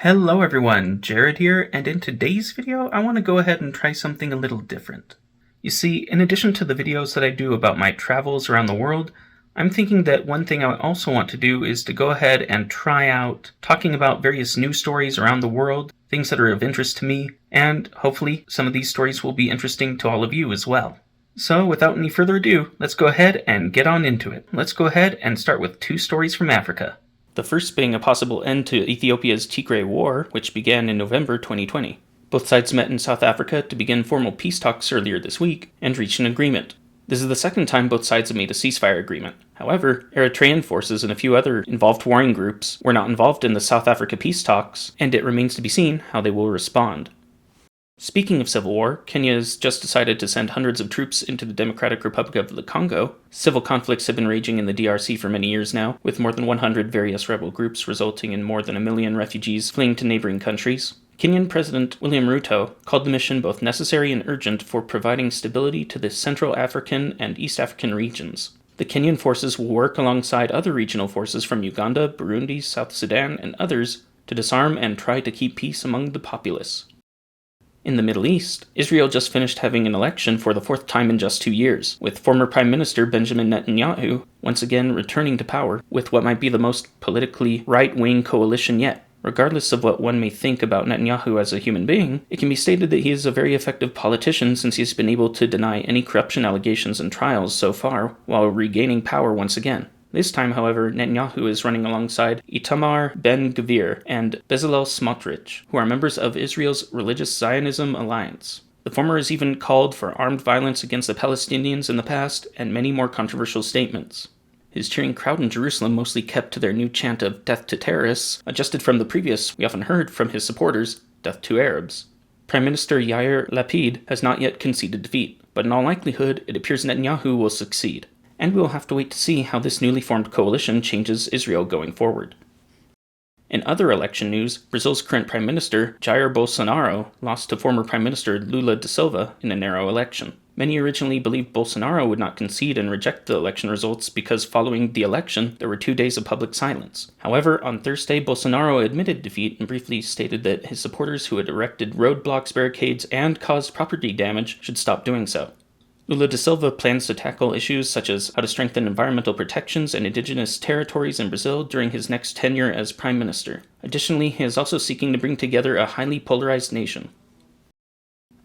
Hello everyone, Jared here, and in today's video I want to go ahead and try something a little different. You see, in addition to the videos that I do about my travels around the world, I'm thinking that one thing I also want to do is to go ahead and try out talking about various news stories around the world, things that are of interest to me, and hopefully some of these stories will be interesting to all of you as well. So without any further ado, let's go ahead and get on into it. Let's go ahead and start with two stories from Africa. The first being a possible end to Ethiopia's Tigray War, which began in November 2020. Both sides met in South Africa to begin formal peace talks earlier this week and reached an agreement. This is the second time both sides have made a ceasefire agreement. However, Eritrean forces and a few other involved warring groups were not involved in the South Africa peace talks, and it remains to be seen how they will respond. Speaking of civil war, Kenya has just decided to send hundreds of troops into the Democratic Republic of the Congo. Civil conflicts have been raging in the DRC for many years now, with more than 100 various rebel groups resulting in more than 1 million refugees fleeing to neighboring countries. Kenyan President William Ruto called the mission both necessary and urgent for providing stability to the Central African and East African regions. The Kenyan forces will work alongside other regional forces from Uganda, Burundi, South Sudan, and others to disarm and try to keep peace among the populace. In the Middle East, Israel just finished having an election for the fourth time in just 2 years, with former Prime Minister Benjamin Netanyahu once again returning to power with what might be the most politically right-wing coalition yet. Regardless of what one may think about Netanyahu as a human being, it can be stated that he is a very effective politician since he's been able to deny any corruption allegations and trials so far while regaining power once again. This time, however, Netanyahu is running alongside Itamar Ben-Gvir and Bezalel Smotrich, who are members of Israel's Religious Zionism Alliance. The former has even called for armed violence against the Palestinians in the past, and many more controversial statements. His cheering crowd in Jerusalem mostly kept to their new chant of "Death to Terrorists," adjusted from the previous we often heard from his supporters, "Death to Arabs." Prime Minister Yair Lapid has not yet conceded defeat, but in all likelihood it appears Netanyahu will succeed. And we will have to wait to see how this newly formed coalition changes Israel going forward. In other election news, Brazil's current Prime Minister, Jair Bolsonaro, lost to former Prime Minister Lula da Silva in a narrow election. Many originally believed Bolsonaro would not concede and reject the election results because following the election, there were 2 days of public silence. However, on Thursday, Bolsonaro admitted defeat and briefly stated that his supporters who had erected roadblocks, barricades, and caused property damage should stop doing so. Lula da Silva plans to tackle issues such as how to strengthen environmental protections and indigenous territories in Brazil during his next tenure as prime minister. Additionally, he is also seeking to bring together a highly polarized nation.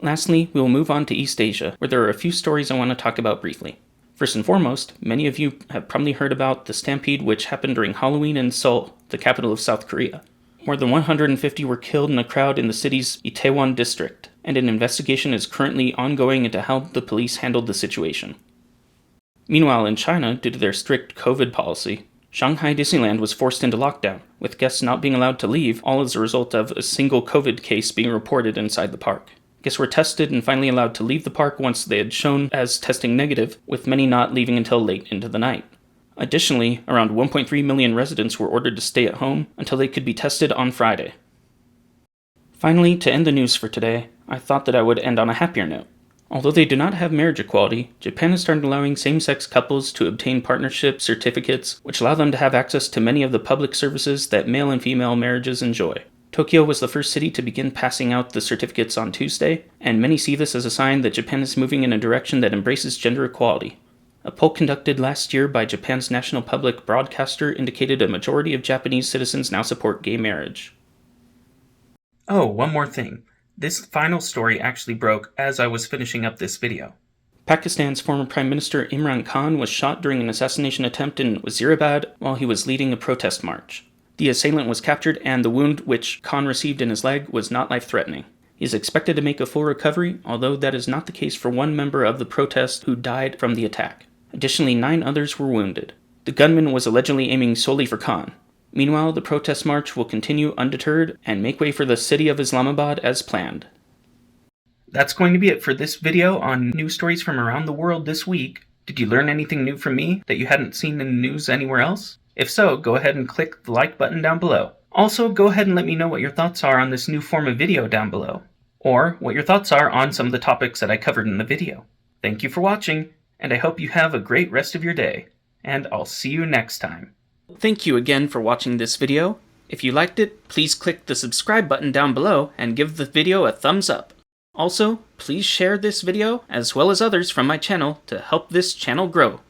Lastly, we will move on to East Asia, where there are a few stories I want to talk about briefly. First and foremost, many of you have probably heard about the stampede which happened during Halloween in Seoul, the capital of South Korea. More than 150 were killed in a crowd in the city's Itaewon district, and an investigation is currently ongoing into how the police handled the situation. Meanwhile, in China, due to their strict COVID policy, Shanghai Disneyland was forced into lockdown, with guests not being allowed to leave, all as a result of a single COVID case being reported inside the park. Guests were tested and finally allowed to leave the park once they had shown as testing negative, with many not leaving until late into the night. Additionally, around 1.3 million residents were ordered to stay at home until they could be tested on Friday. Finally, to end the news for today, I thought that I would end on a happier note. Although they do not have marriage equality, Japan has started allowing same-sex couples to obtain partnership certificates, which allow them to have access to many of the public services that male and female marriages enjoy. Tokyo was the first city to begin passing out the certificates on Tuesday, and many see this as a sign that Japan is moving in a direction that embraces gender equality. A poll conducted last year by Japan's national public broadcaster indicated a majority of Japanese citizens now support gay marriage. Oh, one more thing. This final story actually broke as I was finishing up this video. Pakistan's former Prime Minister Imran Khan was shot during an assassination attempt in Wazirabad while he was leading a protest march. The assailant was captured and the wound which Khan received in his leg was not life-threatening. He is expected to make a full recovery, although that is not the case for one member of the protest who died from the attack. Additionally, 9 others were wounded. The gunman was allegedly aiming solely for Khan. Meanwhile, the protest march will continue undeterred and make way for the city of Islamabad as planned. That's going to be it for this video on news stories from around the world this week. Did you learn anything new from me that you hadn't seen in the news anywhere else? If so, go ahead and click the like button down below. Also, go ahead and let me know what your thoughts are on this new form of video down below, or what your thoughts are on some of the topics that I covered in the video. Thank you for watching, and I hope you have a great rest of your day, and I'll see you next time. Thank you again for watching this video. If you liked it, please click the subscribe button down below and give the video a thumbs up. Also, please share this video as well as others from my channel to help this channel grow.